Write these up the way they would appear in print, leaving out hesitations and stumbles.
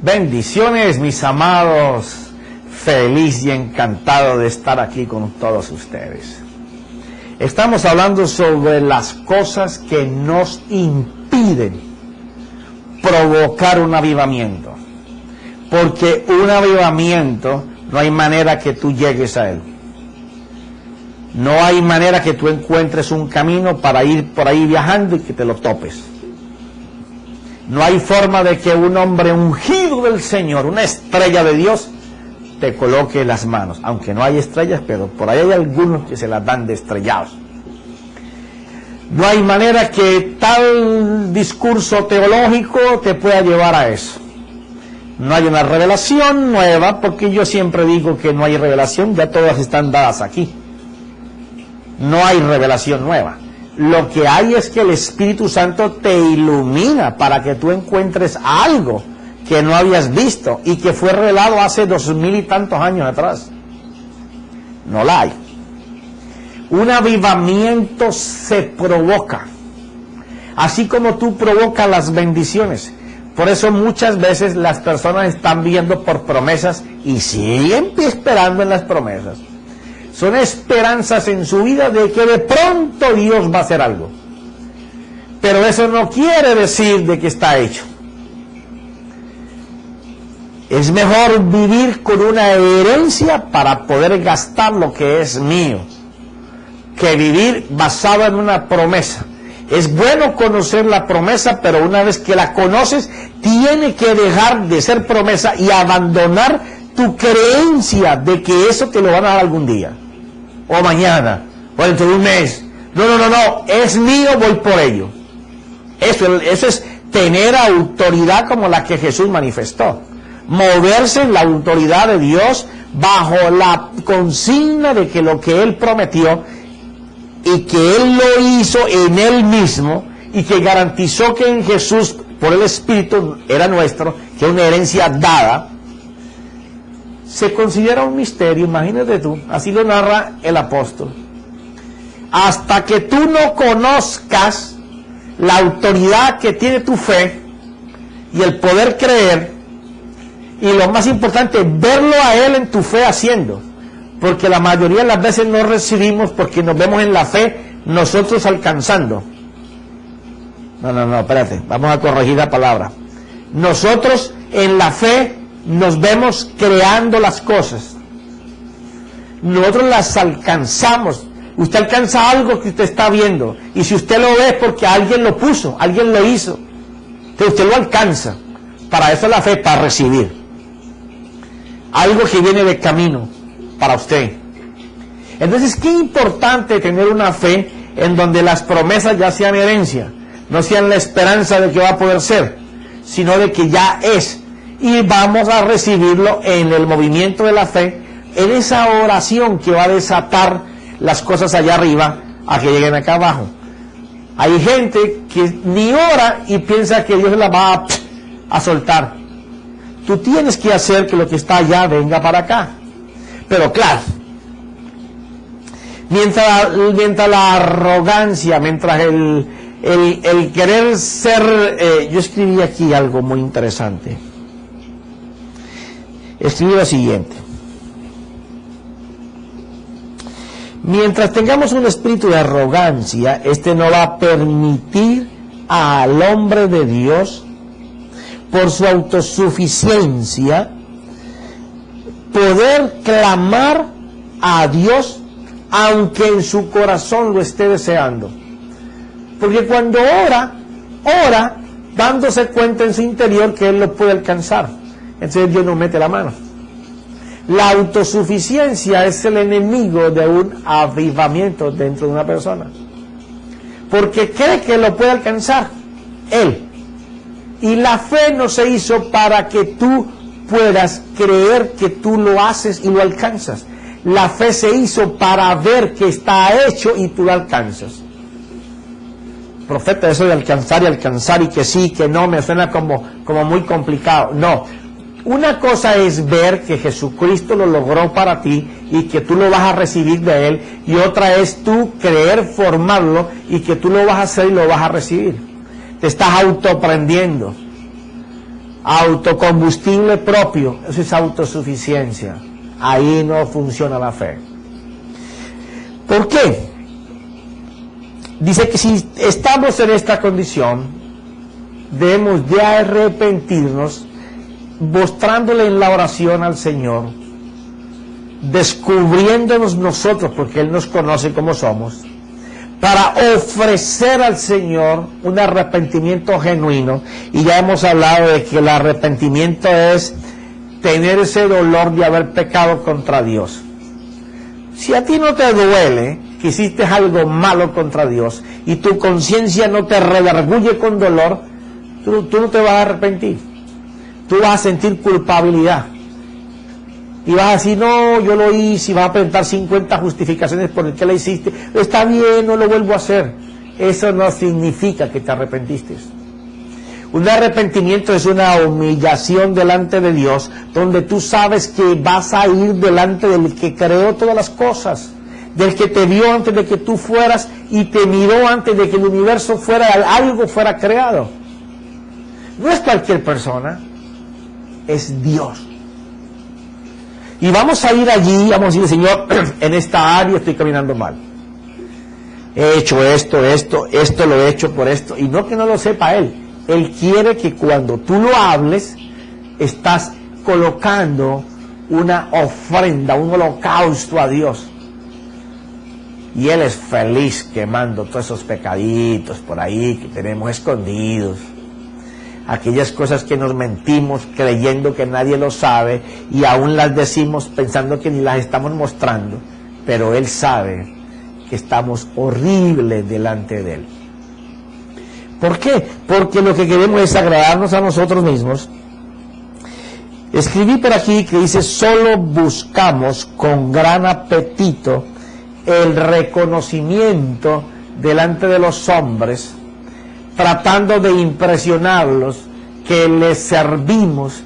Bendiciones, mis amados. Feliz y encantado de estar aquí con todos ustedes. Estamos hablando sobre las cosas que nos impiden provocar un avivamiento. Porque un avivamiento no hay manera que tú llegues a él. No hay manera que tú encuentres un camino para ir por ahí viajando y que te lo topes. No hay forma de que un hombre ungido del Señor, una estrella de Dios, te coloque las manos. Aunque no hay estrellas, pero por ahí hay algunos que se las dan de estrellados. No hay manera que tal discurso teológico te pueda llevar a eso. No hay una revelación nueva, porque yo siempre digo que no hay revelación, ya todas están dadas aquí. No hay revelación nueva. Lo que hay es que el Espíritu Santo te ilumina para que tú encuentres algo que no habías visto y que fue revelado hace 2000 y tantos años atrás. No la hay. Un avivamiento se provoca, así como tú provocas las bendiciones. Por eso muchas veces las personas están viendo por promesas y siguen esperando en las promesas. Son esperanzas en su vida de que de pronto Dios va a hacer algo. Pero eso no quiere decir de que está hecho. Es mejor vivir con una herencia para poder gastar lo que es mío, que vivir basado en una promesa. Es bueno conocer la promesa, pero una vez que la conoces, tiene que dejar de ser promesa y abandonar tu creencia de que eso te lo van a dar algún día, o mañana, o dentro de un mes. No, es mío, voy por ello. Eso es tener autoridad como la que Jesús manifestó. Moverse en la autoridad de Dios bajo la consigna de que lo que Él prometió y que Él lo hizo en Él mismo y que garantizó que en Jesús, por el Espíritu, era nuestro, que es una herencia dada, se considera un misterio. Imagínate tú, así lo narra el apóstol. Hasta que tú no conozcas la autoridad que tiene tu fe y el poder creer, y lo más importante, verlo a Él en tu fe haciendo, porque la mayoría de las veces no recibimos porque nos vemos en la fe nosotros alcanzando. No, espérate, vamos a corregir la palabra. Nosotros en la fe nos vemos creando las cosas. Nosotros las alcanzamos. Usted alcanza algo que usted está viendo, y si usted lo ve es porque alguien lo puso, alguien lo hizo. Entonces usted lo alcanza. Para eso es la fe, para recibir algo que viene de camino para usted. Entonces, qué importante tener una fe en donde las promesas ya sean herencia, no sean la esperanza de que va a poder ser, sino de que ya es, y vamos a recibirlo en el movimiento de la fe, en esa oración que va a desatar las cosas allá arriba a que lleguen acá abajo. Hay gente que ni ora y piensa que Dios la va a soltar. Tú tienes que hacer que lo que está allá venga para acá. Pero claro, mientras la arrogancia, mientras el querer ser... yo escribí aquí algo muy interesante. Escribí lo siguiente: mientras tengamos un espíritu de arrogancia, este no va a permitir al hombre de Dios, por su autosuficiencia, poder clamar a Dios, aunque en su corazón lo esté deseando. Porque cuando ora dándose cuenta en su interior que Él lo puede alcanzar. Entonces Dios no mete la mano. La autosuficiencia es el enemigo de un avivamiento dentro de una persona, porque cree que lo puede alcanzar Él. Y la fe no se hizo para que tú puedas creer que tú lo haces y lo alcanzas. La fe se hizo para ver que está hecho y tú lo alcanzas. Profeta, eso de alcanzar y que sí, que no, me suena como muy complicado. No, una cosa es ver que Jesucristo lo logró para ti y que tú lo vas a recibir de Él, y otra es tú creer formarlo y que tú lo vas a hacer y lo vas a recibir. Te estás autoprendiendo. autocombustible propio, eso es autosuficiencia. Ahí no funciona la fe. ¿Por qué? Dice que si estamos en esta condición, debemos de arrepentirnos, mostrándole en la oración al Señor, descubriéndonos nosotros, porque Él nos conoce como somos, para ofrecer al Señor un arrepentimiento genuino. Y ya hemos hablado de que el arrepentimiento es tener ese dolor de haber pecado contra Dios. Si a ti no te duele que hiciste algo malo contra Dios y tu conciencia no te redarguye con dolor, tú no te vas a arrepentir. Tú vas a sentir culpabilidad. Y vas a decir, no, yo lo hice, y vas a presentar 50 justificaciones por el que lo hiciste. Está bien, no lo vuelvo a hacer. Eso no significa que te arrepentiste. Un arrepentimiento es una humillación delante de Dios, donde tú sabes que vas a ir delante del que creó todas las cosas, del que te vio antes de que tú fueras y te miró antes de que el universo fuera, algo fuera creado. No es cualquier persona, es Dios. Y vamos a ir allí, vamos a decir, Señor, en esta área estoy caminando mal. He hecho esto lo he hecho por esto. Y no que no lo sepa Él. Él quiere que cuando tú lo hables, estás colocando una ofrenda, un holocausto a Dios. Y Él es feliz quemando todos esos pecaditos por ahí que tenemos escondidos. Aquellas cosas que nos mentimos creyendo que nadie lo sabe y aún las decimos pensando que ni las estamos mostrando, pero Él sabe que estamos horribles delante de Él. ¿Por qué? Porque lo que queremos es agradarnos a nosotros mismos. Escribí por aquí que dice, solo buscamos con gran apetito el reconocimiento delante de los hombres, tratando de impresionarlos, que les servimos.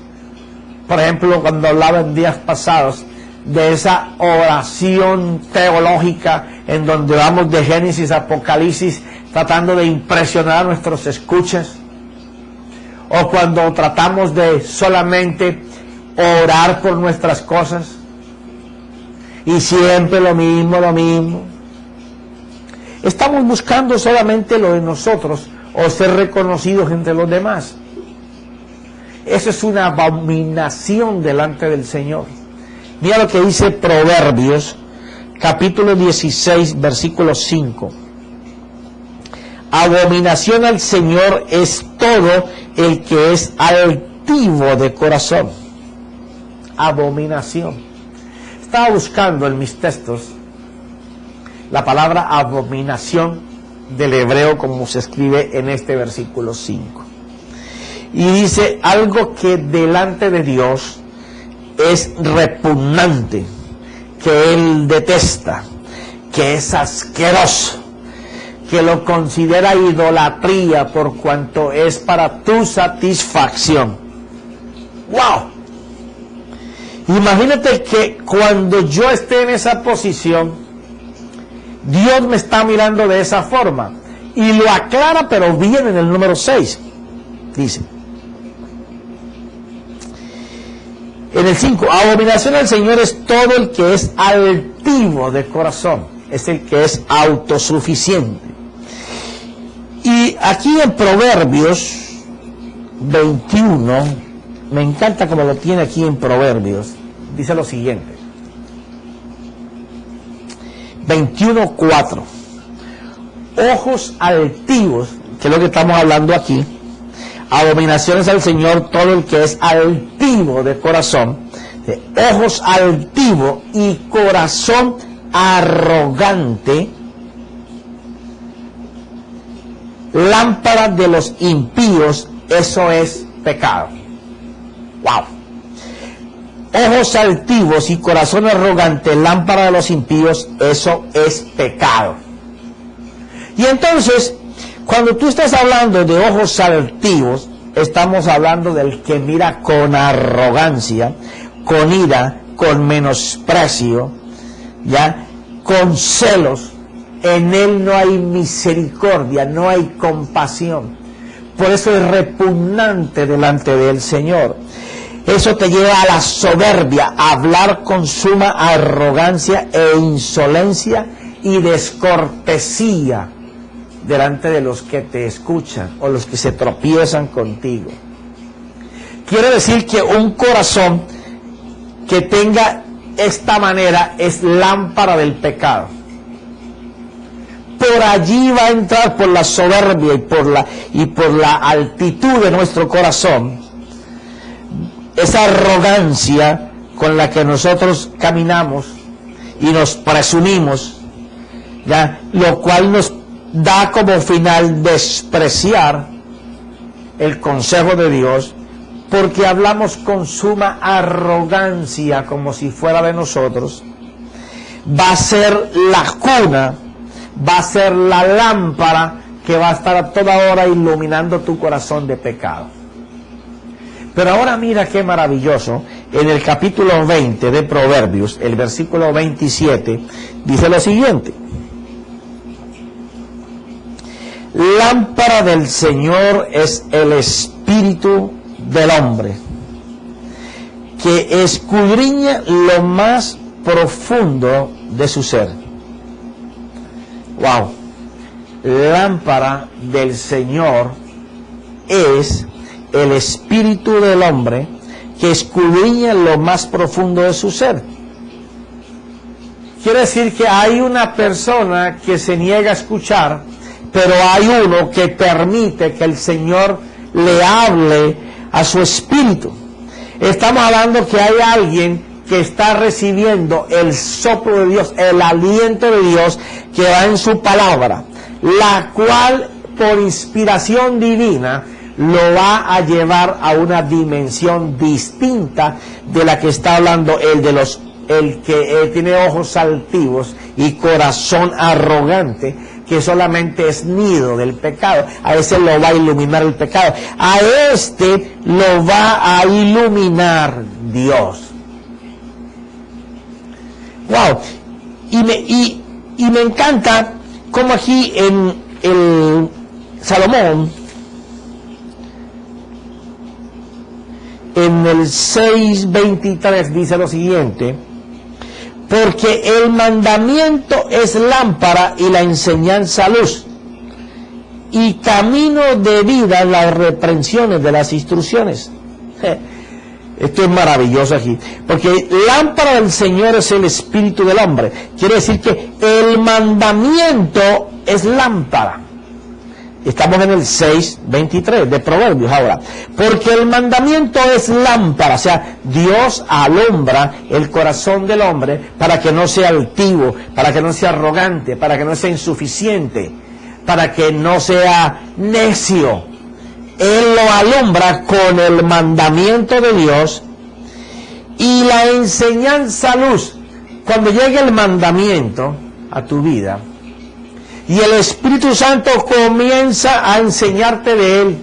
Por ejemplo, cuando hablaba en días pasados de esa oración teológica en donde vamos de Génesis a Apocalipsis tratando de impresionar a nuestros escuchas, o cuando tratamos de solamente orar por nuestras cosas y siempre lo mismo. Estamos buscando solamente lo de nosotros o ser reconocidos entre los demás. Eso es una abominación delante del Señor. Mira lo que dice Proverbios, capítulo 16, versículo 5. Abominación al Señor es todo el que es altivo de corazón. Abominación. Estaba buscando en mis textos la palabra abominación del hebreo como se escribe en este versículo 5. Y dice algo que delante de Dios es repugnante, que Él detesta, que es asqueroso, que lo considera idolatría por cuanto es para tu satisfacción. ¡Wow! Imagínate que cuando yo esté en esa posición, Dios me está mirando de esa forma. Y lo aclara, pero bien en el número 6. Dice, en el 5, abominación al Señor es todo el que es altivo de corazón, es el que es autosuficiente. Y aquí en Proverbios 21, me encanta como lo tiene aquí en Proverbios, dice lo siguiente, 21:4, ojos altivos, que es lo que estamos hablando aquí, abominaciones al Señor todo el que es altivo de corazón, de ojos altivos y corazón arrogante, lámpara de los impíos, eso es pecado. Wow. Ojos altivos y corazón arrogante, lámpara de los impíos, eso es pecado. Y entonces, cuando tú estás hablando de ojos altivos, estamos hablando del que mira con arrogancia, con ira, con menosprecio, ya, con celos. En él no hay misericordia, no hay compasión. Por eso es repugnante delante del Señor. Eso te lleva a la soberbia, a hablar con suma arrogancia e insolencia y descortesía delante de los que te escuchan o los que se tropiezan contigo. Quiere decir que un corazón que tenga esta manera es lámpara del pecado. Por allí va a entrar, por la soberbia y por la altitud de nuestro corazón, esa arrogancia con la que nosotros caminamos y nos presumimos, ¿ya? Lo cual nos da como final despreciar el consejo de Dios, porque hablamos con suma arrogancia como si fuera de nosotros. Va a ser la cuna, va a ser la lámpara que va a estar a toda hora iluminando tu corazón de pecado. Pero ahora mira qué maravilloso, en el capítulo 20 de Proverbios, el versículo 27, dice lo siguiente: lámpara del Señor es el espíritu del hombre, que escudriña lo más profundo de su ser. Wow, lámpara del Señor es el espíritu del hombre, que escudriña lo más profundo de su ser. Quiere decir que hay una persona que se niega a escuchar, pero hay uno que permite que el Señor le hable a su espíritu. Estamos hablando que hay alguien que está recibiendo el soplo de Dios, el aliento de Dios que va en su palabra, la cual por inspiración divina lo va a llevar a una dimensión distinta de la que está hablando el que tiene ojos altivos y corazón arrogante, que solamente es nido del pecado. A ese lo va a iluminar el pecado, a este lo va a iluminar Dios. Wow, y me encanta como aquí en el Salomón, en el 6:23 dice lo siguiente: porque el mandamiento es lámpara y la enseñanza luz, y camino de vida las reprensiones de las instrucciones. Esto es maravilloso aquí, porque lámpara del Señor es el espíritu del hombre. Quiere decir que el mandamiento es lámpara. Estamos en el 6:23 de Proverbios ahora. Porque el mandamiento es lámpara, o sea, Dios alumbra el corazón del hombre para que no sea altivo, para que no sea arrogante, para que no sea insuficiente, para que no sea necio. Él lo alumbra con el mandamiento de Dios y la enseñanza luz. Cuando llegue el mandamiento a tu vida y el Espíritu Santo comienza a enseñarte de él,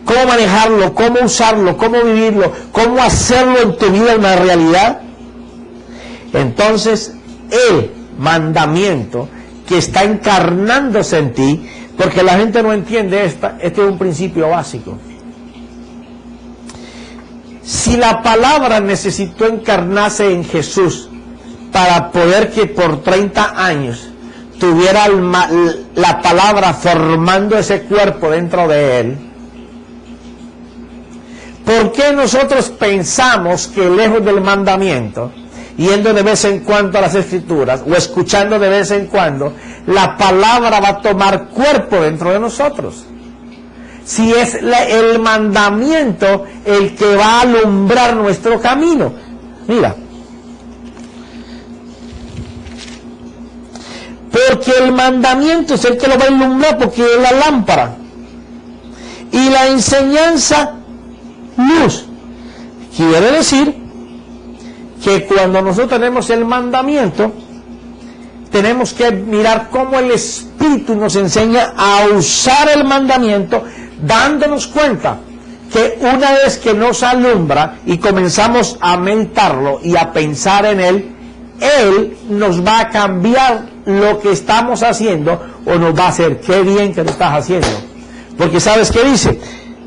cómo manejarlo, cómo usarlo, cómo vivirlo, cómo hacerlo en tu vida una realidad, entonces el mandamiento que está encarnándose en ti, porque la gente no entiende este es un principio básico. Si la palabra necesitó encarnarse en Jesús para poder que por 30 años tuviera la palabra formando ese cuerpo dentro de él, ¿por qué nosotros pensamos que lejos del mandamiento, yendo de vez en cuando a las Escrituras o escuchando de vez en cuando, la palabra va a tomar cuerpo dentro de nosotros? Si es el mandamiento el que va a alumbrar nuestro camino. Mira, porque el mandamiento es el que lo va a iluminar, porque es la lámpara, y la enseñanza luz. Quiere decir que cuando nosotros tenemos el mandamiento, tenemos que mirar cómo el Espíritu nos enseña a usar el mandamiento, dándonos cuenta que una vez que nos alumbra y comenzamos a meditarlo y a pensar en él nos va a cambiar lo que estamos haciendo, o nos va a hacer: qué bien que lo estás haciendo, Porque ¿sabes qué dice?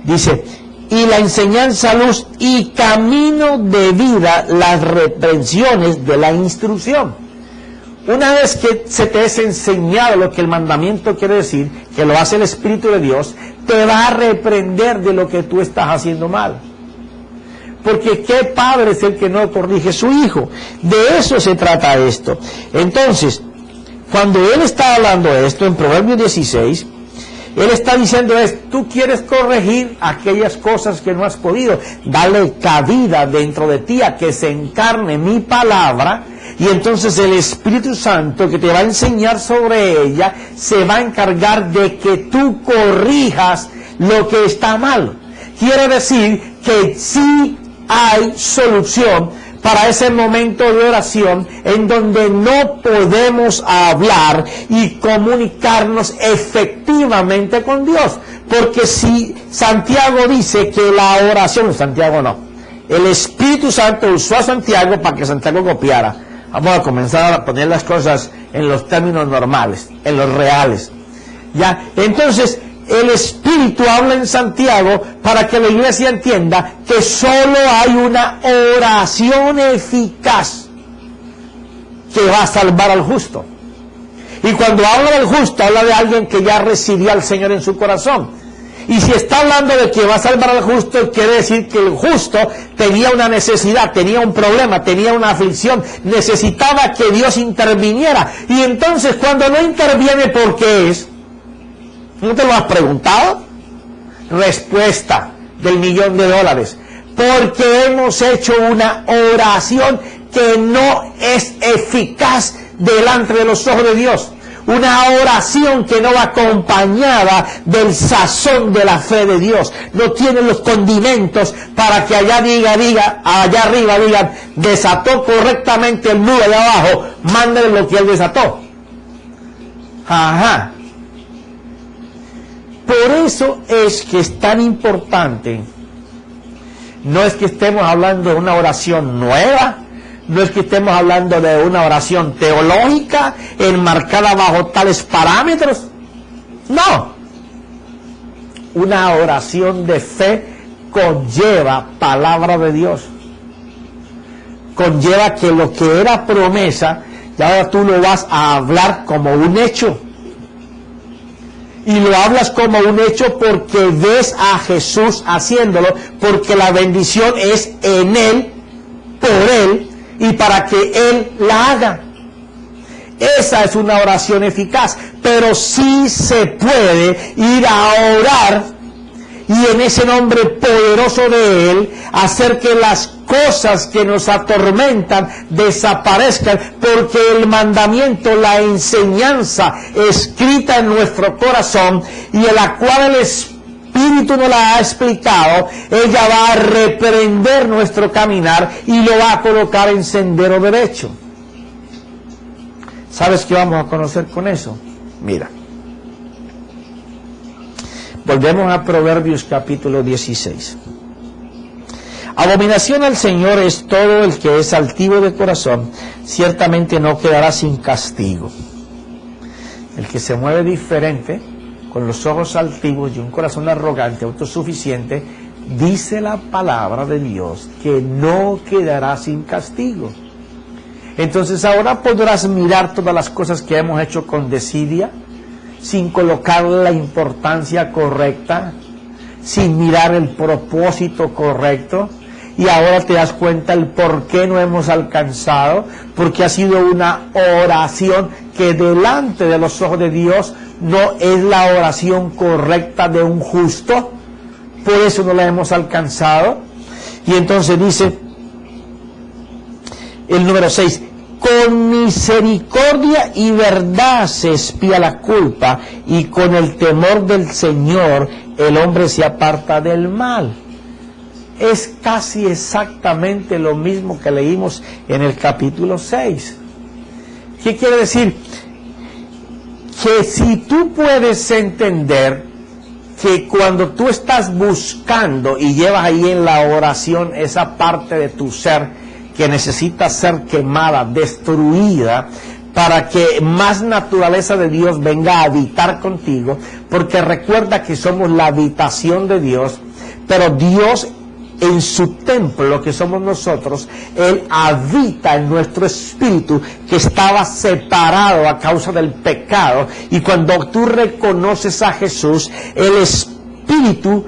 Dice, y la enseñanza, luz y camino de vida, las reprensiones de la instrucción. Una vez que se te es enseñado lo que el mandamiento quiere decir, que lo hace el Espíritu de Dios, te va a reprender de lo que tú estás haciendo mal. Porque ¿qué padre es el que no corrige a su hijo? De eso se trata esto. Entonces, cuando él está hablando de esto en Proverbios 16, él está diciendo tú quieres corregir aquellas cosas que no has podido, dale cabida dentro de ti a que se encarne mi palabra, y entonces el Espíritu Santo que te va a enseñar sobre ella, se va a encargar de que tú corrijas lo que está mal. Quiere decir que sí hay solución para ese momento de oración en donde no podemos hablar y comunicarnos efectivamente con Dios. Porque si Santiago dice que la oración, Santiago no, el Espíritu Santo usó a Santiago para que Santiago copiara. Vamos a comenzar a poner las cosas en los términos normales, en los reales. ¿Ya? Entonces, el Espíritu habla en Santiago para que la iglesia entienda que solo hay una oración eficaz que va a salvar al justo. Y cuando habla del justo, habla de alguien que ya recibió al Señor en su corazón. Y si está hablando de que va a salvar al justo, quiere decir que el justo tenía una necesidad, tenía un problema, tenía una aflicción, necesitaba que Dios interviniera. Y entonces cuando no interviene, ¿por qué es? ¿No te lo has preguntado? Respuesta del $1.000.000. Porque hemos hecho una oración que no es eficaz delante de los ojos de Dios. Una oración que no va acompañada del sazón de la fe de Dios. No tiene los condimentos para que allá allá arriba digan, desató correctamente el nudo de abajo, mándale lo que él desató. Ajá. Por eso es que es tan importante, no es que estemos hablando de una oración nueva, no es que estemos hablando de una oración teológica enmarcada bajo tales parámetros, no. Una oración de fe conlleva palabra de Dios, conlleva que lo que era promesa, ya ahora tú lo vas a hablar como un hecho. Y lo hablas como un hecho porque ves a Jesús haciéndolo, porque la bendición es en Él, por Él, y para que Él la haga. Esa es una oración eficaz, pero sí se puede ir a orar y en ese nombre poderoso de Él hacer que las cosas que nos atormentan desaparezcan, porque el mandamiento, la enseñanza escrita en nuestro corazón y en la cual el Espíritu nos la ha explicado, ella va a reprender nuestro caminar y lo va a colocar en sendero derecho. ¿Sabes qué vamos a conocer con eso? Mira, volvemos a Proverbios capítulo 16. Abominación al Señor es todo el que es altivo de corazón, ciertamente no quedará sin castigo. El que se mueve diferente, con los ojos altivos y un corazón arrogante, autosuficiente, dice la palabra de Dios que no quedará sin castigo. Entonces ahora podrás mirar todas las cosas que hemos hecho con desidia, sin colocarle la importancia correcta, sin mirar el propósito correcto, y ahora te das cuenta el por qué no hemos alcanzado, porque ha sido una oración que delante de los ojos de Dios no es la oración correcta de un justo, por eso no la hemos alcanzado. Y entonces dice el número 6, con misericordia y verdad se expía la culpa, y con el temor del Señor el hombre se aparta del mal. Es casi exactamente lo mismo que leímos en el capítulo 6. ¿Qué quiere decir? Que si tú puedes entender que cuando tú estás buscando y llevas ahí en la oración esa parte de tu ser que necesita ser quemada, destruida, para que más naturaleza de Dios venga a habitar contigo, porque recuerda que somos la habitación de Dios, pero Dios en su templo, que somos nosotros, Él habita en nuestro espíritu, que estaba separado a causa del pecado, y cuando tú reconoces a Jesús, el espíritu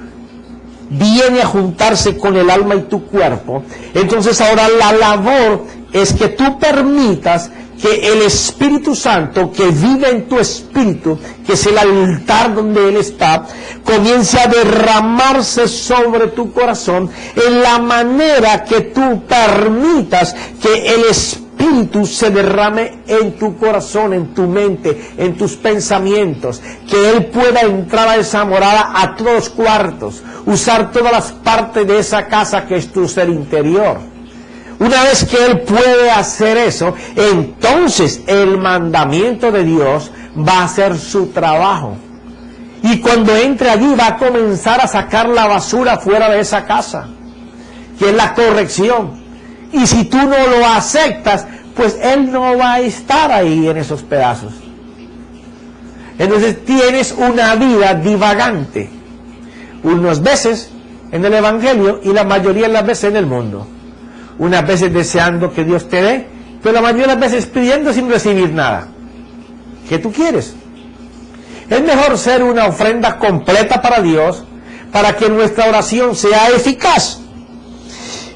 viene a juntarse con el alma y tu cuerpo. Entonces ahora la labor es que tú permitas que el Espíritu Santo que vive en tu espíritu, que es el altar donde Él está, comience a derramarse sobre tu corazón en la manera que tú permitas que el Espíritu se derrame en tu corazón, en tu mente, en tus pensamientos, que Él pueda entrar a esa morada a todos los cuartos, usar todas las partes de esa casa que es tu ser interior. Una vez que Él puede hacer eso, entonces el mandamiento de Dios va a hacer su trabajo. Y cuando entre allí va a comenzar a sacar la basura fuera de esa casa, que es la corrección. Y si tú no lo aceptas, pues Él no va a estar ahí en esos pedazos. Entonces tienes una vida divagante. Unas veces en el Evangelio y la mayoría de las veces en el mundo. Unas veces deseando que Dios te dé, pero la mayoría de las veces pidiendo sin recibir nada. ¿Qué tú quieres? Es mejor ser una ofrenda completa para Dios, para que nuestra oración sea eficaz.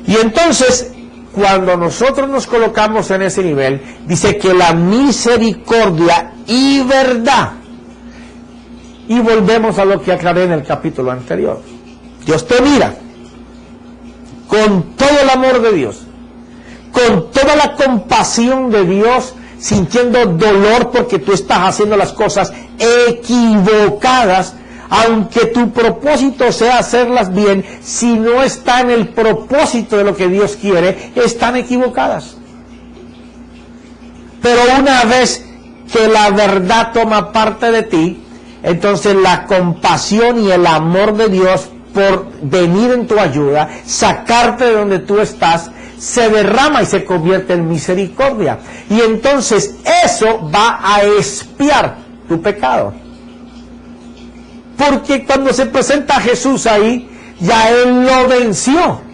Y entonces, cuando nosotros nos colocamos en ese nivel, dice que la misericordia y verdad, y volvemos a lo que aclaré en el capítulo anterior. Dios te mira con todo el amor de Dios, con toda la compasión de Dios, sintiendo dolor porque tú estás haciendo las cosas equivocadas, aunque tu propósito sea hacerlas bien, si no está en el propósito de lo que Dios quiere, están equivocadas. Pero una vez que la verdad toma parte de ti, entonces la compasión y el amor de Dios por venir en tu ayuda, sacarte de donde tú estás, se derrama y se convierte en misericordia. Y entonces eso va a expiar tu pecado. Porque cuando se presenta Jesús ahí, ya Él lo venció.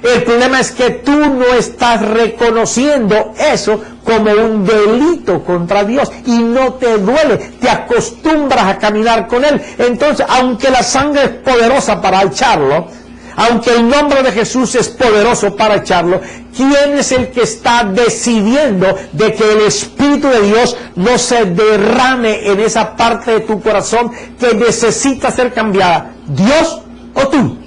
El problema es que tú no estás reconociendo eso como un delito contra Dios y no te duele, te acostumbras a caminar con Él. Entonces, aunque la sangre es poderosa para echarlo, aunque el nombre de Jesús es poderoso para echarlo, ¿quién es el que está decidiendo de que el Espíritu de Dios no se derrame en esa parte de tu corazón que necesita ser cambiada? ¿Dios o tú?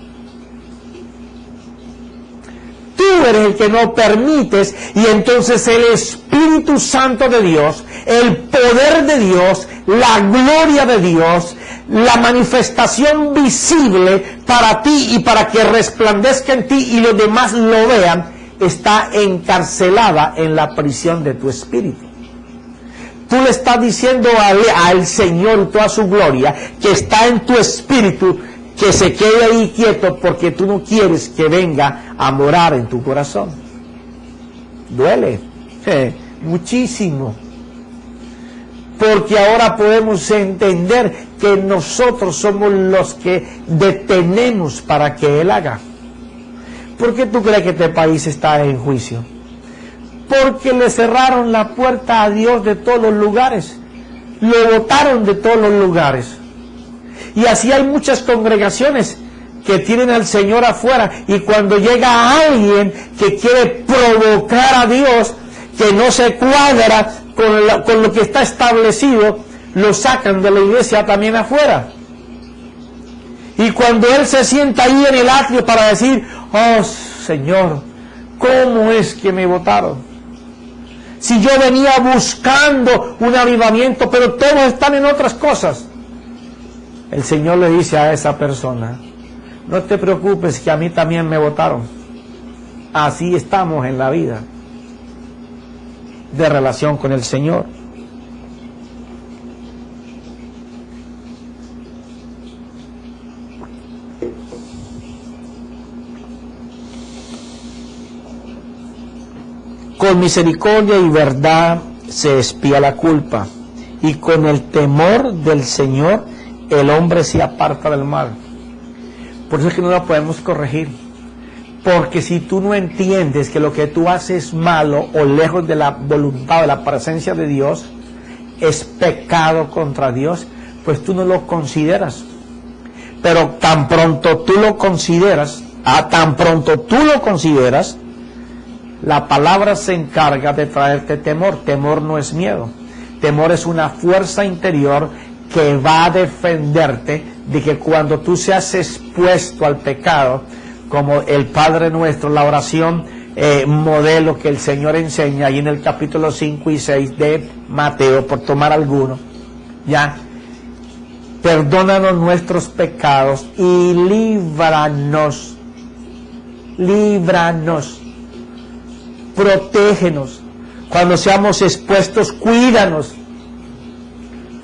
Tú eres el que no permites, y entonces el Espíritu Santo de Dios, el poder de Dios, la gloria de Dios, la manifestación visible para ti y para que resplandezca en ti y los demás lo vean, está encarcelada en la prisión de tu espíritu. Tú le estás diciendo al Señor y toda su gloria que está en tu espíritu, que se quede ahí quieto porque tú no quieres que venga a morar en tu corazón. Duele muchísimo, porque ahora podemos entender que nosotros somos los que detenemos para que Él haga. ¿Por qué tú crees que este país está en juicio? Porque le cerraron la puerta a Dios de todos los lugares, lo botaron de todos los lugares. Y así hay muchas congregaciones que tienen al Señor afuera, y cuando llega alguien que quiere provocar a Dios, que no se cuadra con lo que está establecido, lo sacan de la iglesia también afuera. Y cuando Él se sienta ahí en el atrio para decir: oh Señor, ¿cómo es que me votaron? Si yo venía buscando un avivamiento, pero todos están en otras cosas. El Señor le dice a esa persona: no te preocupes, que a mí también me votaron. Así estamos en la vida de relación con el Señor. Con misericordia y verdad se expía la culpa, y con el temor del Señor el hombre se aparta del mal. Por eso es que no lo podemos corregir, porque si tú no entiendes que lo que tú haces es malo o lejos de la voluntad, de la presencia de Dios, es pecado contra Dios, pues tú no lo consideras. Pero tan pronto tú lo consideras, la palabra se encarga de traerte temor. Temor no es miedo. Temor es una fuerza interior que va a defenderte de que cuando tú seas expuesto al pecado, como el Padre Nuestro, la oración modelo que el Señor enseña ahí en el capítulo 5 y 6 de Mateo, por tomar alguno, ya, perdónanos nuestros pecados y líbranos, protégenos, cuando seamos expuestos, cuídanos.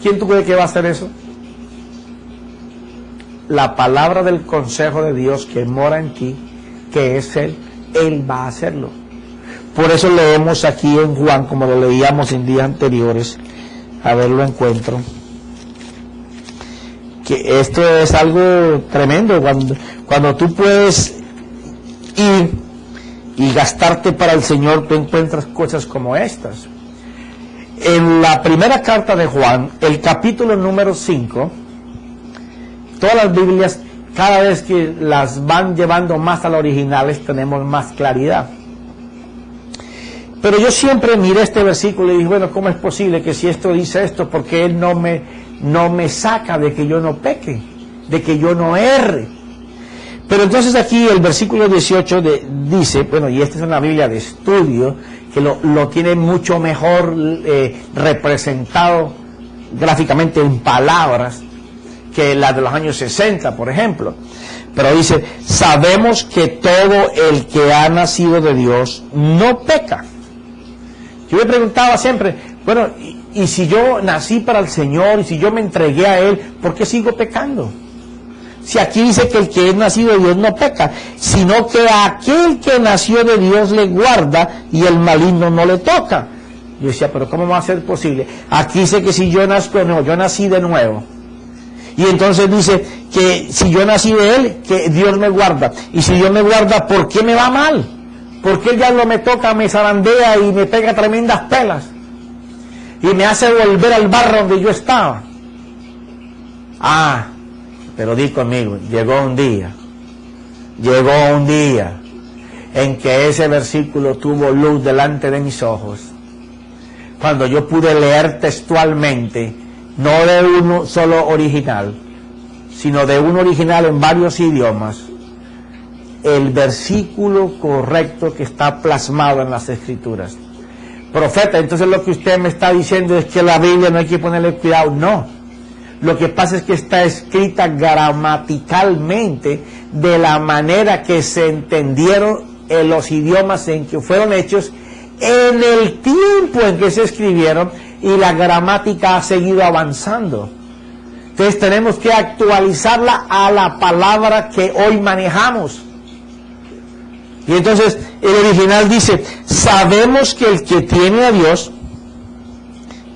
¿Quién tú crees que va a hacer eso? La palabra del consejo de Dios que mora en ti, que es Él va a hacerlo. Por eso leemos aquí en Juan, como lo leíamos en días anteriores, a ver, lo encuentro, que esto es algo tremendo, cuando tú puedes ir y gastarte para el Señor, tú encuentras cosas como estas. En la primera carta de Juan, el capítulo número 5, todas las Biblias, cada vez que las van llevando más a las originales, tenemos más claridad. Pero yo siempre miré este versículo y dije, bueno, ¿cómo es posible que si esto dice esto, porque Él no me saca de que yo no peque, de que yo no erre? Pero entonces aquí el versículo 18 dice, bueno, y esta es una Biblia de estudio, que lo tiene mucho mejor representado gráficamente en palabras que la de los años 60, por ejemplo. Pero dice, sabemos que todo el que ha nacido de Dios no peca. Yo me preguntaba siempre, bueno, y si yo nací para el Señor, y si yo me entregué a Él, ¿por qué sigo pecando? Si aquí dice que el que es nacido de Dios no peca, sino que aquel que nació de Dios le guarda y el maligno no le toca. Yo decía, pero ¿cómo va a ser posible? Aquí dice que si yo nazco, no, yo nací de nuevo. Y entonces dice que si yo nací de Él, que Dios me guarda. Y si Dios me guarda, ¿por qué me va mal? ¿Por qué el diablo me toca, me zarandea y me pega tremendas pelas? Y me hace volver al barro donde yo estaba. Pero di conmigo, llegó un día en que ese versículo tuvo luz delante de mis ojos, cuando yo pude leer textualmente, no de uno solo original, sino de un original en varios idiomas, el versículo correcto que está plasmado en las Escrituras. Profeta, entonces lo que usted me está diciendo es que la Biblia no hay que ponerle cuidado. No. Lo que pasa es que está escrita gramaticalmente de la manera que se entendieron en los idiomas en que fueron hechos, en el tiempo en que se escribieron, y la gramática ha seguido avanzando. Entonces tenemos que actualizarla a la palabra que hoy manejamos. Y entonces el original dice, sabemos que el que tiene a Dios,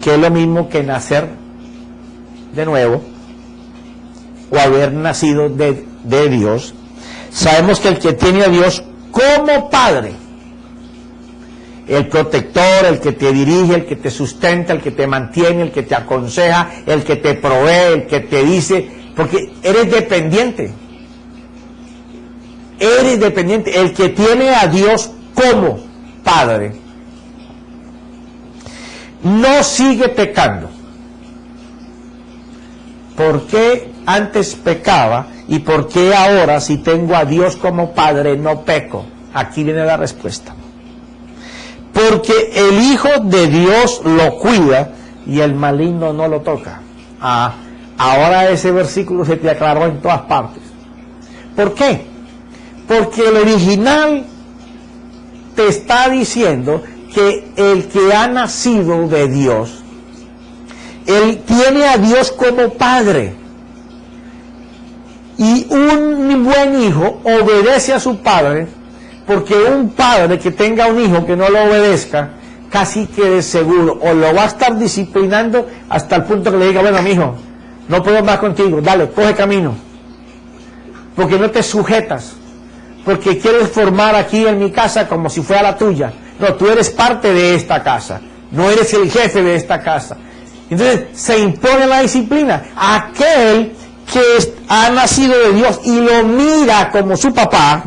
que es lo mismo que nacer de nuevo, o haber nacido de Dios, sabemos que el que tiene a Dios como Padre, el protector, el que te dirige, el que te sustenta, el que te mantiene, el que te aconseja, el que te provee, el que te dice, porque eres dependiente, el que tiene a Dios como Padre, no sigue pecando. ¿Por qué antes pecaba y por qué ahora, si tengo a Dios como Padre, no peco? Aquí viene la respuesta. Porque el Hijo de Dios lo cuida y el maligno no lo toca. Ahora ese versículo se te aclaró en todas partes. ¿Por qué? Porque el original te está diciendo que el que ha nacido de Dios, Él tiene a Dios como Padre. Y un buen hijo obedece a su padre, porque un padre que tenga un hijo que no lo obedezca, casi que de seguro, o lo va a estar disciplinando hasta el punto que le diga, bueno, mijo, no puedo más contigo, dale, coge camino, porque no te sujetas, porque quieres formar aquí en mi casa como si fuera la tuya. No, tú eres parte de esta casa, no eres el jefe de esta casa. Entonces se impone la disciplina. Aquel que ha nacido de Dios y lo mira como su papá,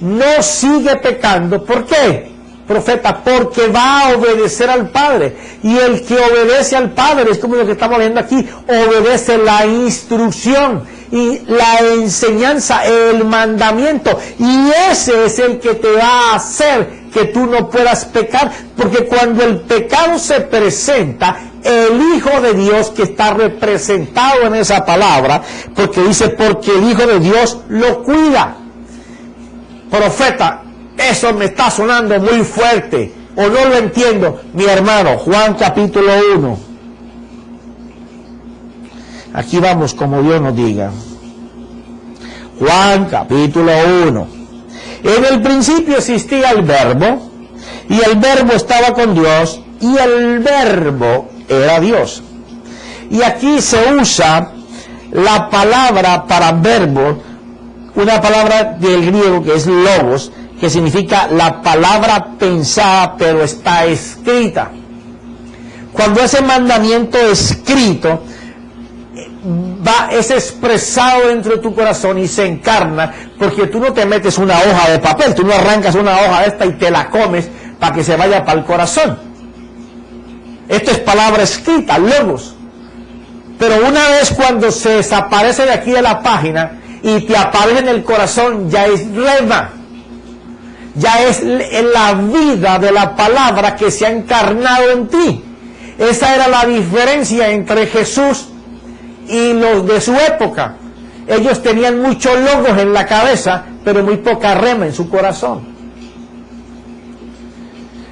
no sigue pecando. ¿Por qué, profeta? Porque va a obedecer al Padre. Y el que obedece al Padre, es como lo que estamos viendo aquí, obedece la instrucción y la enseñanza, el mandamiento. Y ese es el que te va a hacer que tú no puedas pecar, porque cuando el pecado se presenta, el Hijo de Dios, que está representado en esa palabra, porque dice, porque el Hijo de Dios lo cuida. Profeta, eso me está sonando muy fuerte, o no lo entiendo. Mi hermano, Juan capítulo 1. Aquí vamos como Dios nos diga. Juan capítulo 1. En el principio existía el Verbo, y el Verbo estaba con Dios, y el Verbo era Dios. Y aquí se usa la palabra para verbo, una palabra del griego que es logos, que significa la palabra pensada, pero está escrita. Cuando ese mandamiento escrito es expresado dentro de tu corazón y se encarna, porque tú no te metes una hoja de papel, tú no arrancas una hoja esta y te la comes para que se vaya para el corazón. Esto es palabra escrita, logos. Pero una vez cuando se desaparece de aquí de la página y te aparece en el corazón, ya es rema, ya es la vida de la palabra que se ha encarnado en ti. Esa era la diferencia entre Jesús y los de su época. Ellos tenían muchos logos en la cabeza, pero muy poca rema en su corazón.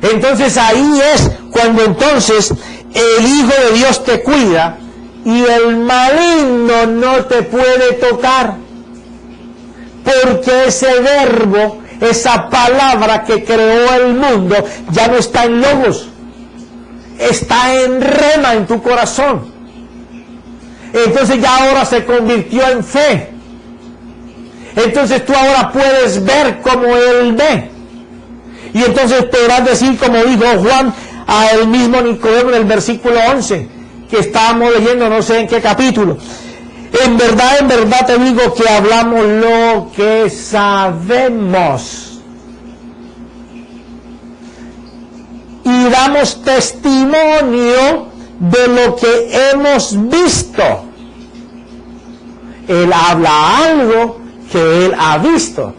Entonces ahí es cuando entonces el Hijo de Dios te cuida y el maligno no te puede tocar, porque ese verbo, esa palabra que creó el mundo, ya no está en logos, está en rema en tu corazón. Entonces ya ahora se convirtió en fe. Entonces tú ahora puedes ver como Él ve. Y entonces podrás decir, como dijo Juan a el mismo Nicodemo en el versículo 11, que estábamos leyendo, no sé en qué capítulo. En verdad te digo que hablamos lo que sabemos. Y damos testimonio de lo que hemos visto. Él habla algo que Él ha visto.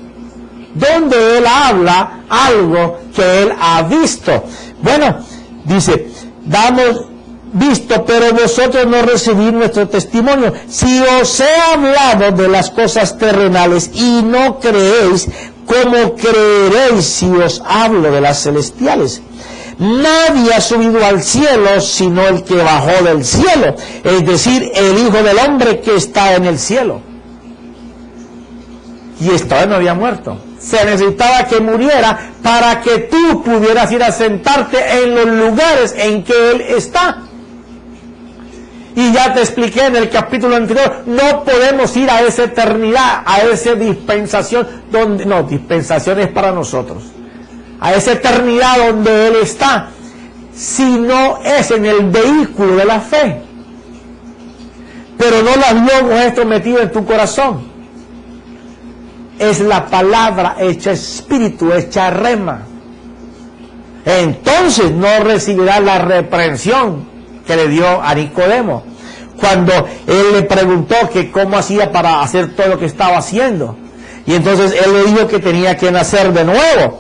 ¿Dónde Él habla algo que Él ha visto? Bueno, dice, damos visto, pero vosotros no recibís nuestro testimonio. Si os he hablado de las cosas terrenales y no creéis, ¿cómo creeréis si os hablo de las celestiales? Nadie ha subido al cielo sino el que bajó del cielo, es decir, el Hijo del Hombre que está en el cielo. Y todavía no había muerto. Se necesitaba que muriera para que tú pudieras ir a sentarte en los lugares en que Él está. Y ya te expliqué en el capítulo anterior, no podemos ir a esa eternidad, a esa dispensación, donde no, dispensación es para nosotros, a esa eternidad donde Él está, si no es en el vehículo de la fe. Pero no las logos esto metido en tu corazón. Es la palabra hecha espíritu, hecha rema. Entonces no recibirá la reprensión que le dio a Nicodemo cuando él le preguntó que cómo hacía para hacer todo lo que estaba haciendo. Y entonces él le dijo que tenía que nacer de nuevo.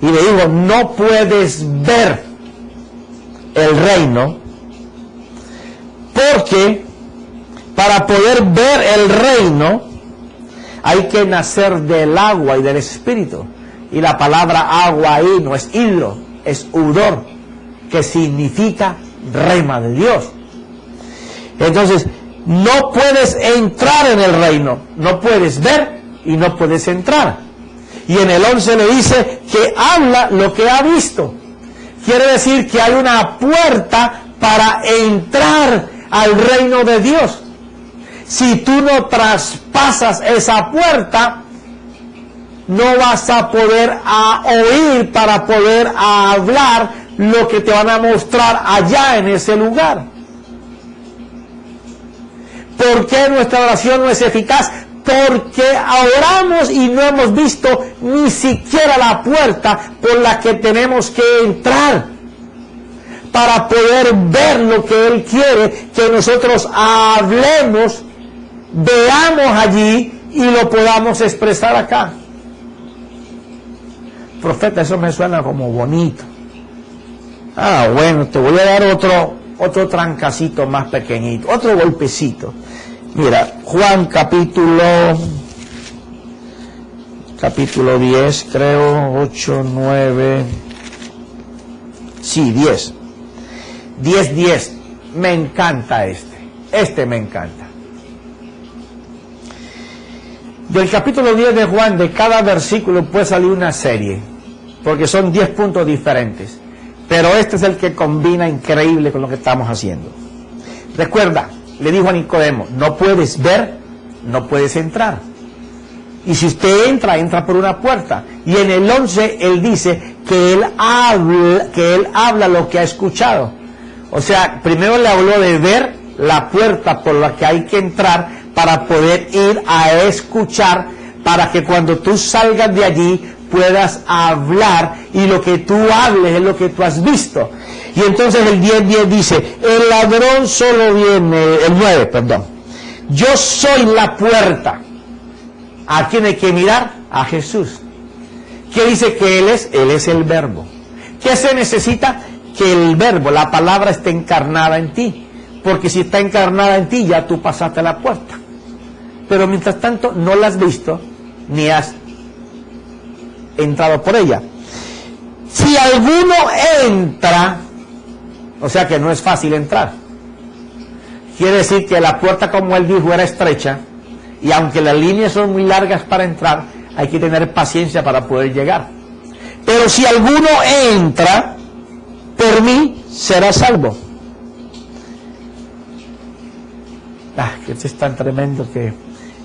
Y le dijo, no puedes ver el reino, porque para poder ver el reino hay que nacer del agua y del espíritu. Y la palabra agua ahí no es hidro, es udor, que significa rema de Dios. Entonces, no puedes entrar en el reino, no puedes ver y no puedes entrar. Y en el 11 le dice que habla lo que ha visto. Quiere decir que hay una puerta para entrar al reino de Dios. Si tú no traspasas esa puerta, no vas a poder oír para poder hablar lo que te van a mostrar allá en ese lugar. ¿Por qué nuestra oración no es eficaz? Porque oramos y no hemos visto ni siquiera la puerta por la que tenemos que entrar para poder ver lo que Él quiere que nosotros hablemos, veamos allí y lo podamos expresar acá. Profeta, eso me suena como bonito. Ah, bueno, te voy a dar otro trancacito más pequeñito, otro golpecito. Mira, Juan capítulo 10, creo, 8, 9, sí, 10. 10. Me encanta este me encanta. Del capítulo 10 de Juan, de cada versículo puede salir una serie, porque son 10 puntos diferentes, pero este es el que combina increíble con lo que estamos haciendo. Recuerda, le dijo a Nicodemo, no puedes ver, no puedes entrar. Y si usted entra por una puerta. Y en el 11 él dice que él habla lo que ha escuchado. O sea, primero le habló de ver la puerta por la que hay que entrar para poder ir a escuchar, para que cuando tú salgas de allí puedas hablar y lo que tú hables es lo que tú has visto. Y entonces el 10 dice, el ladrón solo viene, el 9, perdón. Yo soy la puerta. ¿A quién hay que mirar? A Jesús. ¿Qué dice que Él es? Él es el verbo. ¿Qué se necesita? Que el verbo, la palabra esté encarnada en ti. Porque si está encarnada en ti, ya tú pasaste la puerta. Pero mientras tanto, no la has visto, ni has entrado por ella. Si alguno entra, o sea que no es fácil entrar. Quiere decir que la puerta, como él dijo, era estrecha, y aunque las líneas son muy largas para entrar, hay que tener paciencia para poder llegar. Pero si alguno entra, por mí será salvo. Que esto es tan tremendo que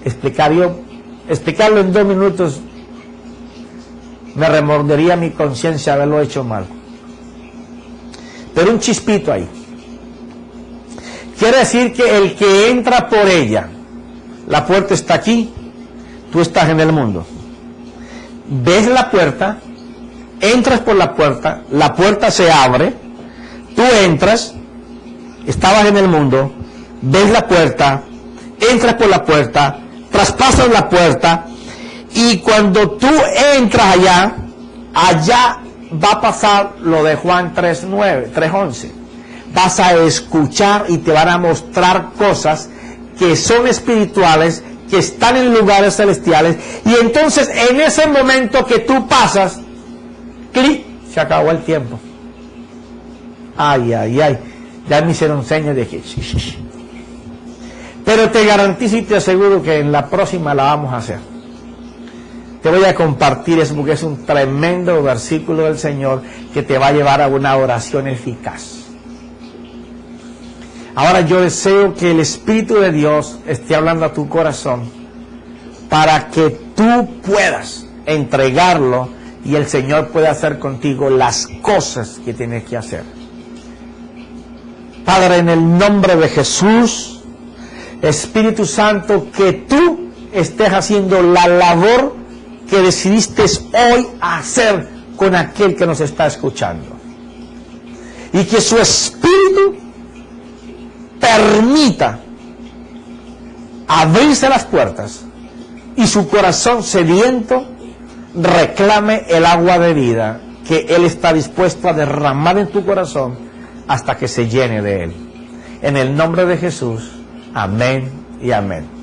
explicarlo en 2 minutos me remordería mi conciencia haberlo hecho mal. Pero un chispito ahí. Quiere decir que el que entra por ella, la puerta está aquí, tú estás en el mundo. Ves la puerta, entras por la puerta se abre, tú entras, estabas en el mundo, ves la puerta, entras por la puerta, traspasas la puerta, y cuando tú entras allá va a pasar lo de Juan 3:11. Vas a escuchar y te van a mostrar cosas que son espirituales, que están en lugares celestiales, y entonces en ese momento que tú pasas, clic, se acabó el tiempo. Ay, ya me hicieron señas de que... Pero te garantizo y te aseguro que en la próxima la vamos a hacer. Te voy a compartir eso porque es un tremendo versículo del Señor que te va a llevar a una oración eficaz. Ahora yo deseo que el Espíritu de Dios esté hablando a tu corazón para que tú puedas entregarlo y el Señor pueda hacer contigo las cosas que tienes que hacer. Padre, en el nombre de Jesús, Espíritu Santo, que tú estés haciendo la labor que decidiste hoy hacer con aquel que nos está escuchando. Y que su Espíritu permita abrirse las puertas y su corazón sediento reclame el agua de vida que Él está dispuesto a derramar en tu corazón hasta que se llene de Él. En el nombre de Jesús, amén y amén.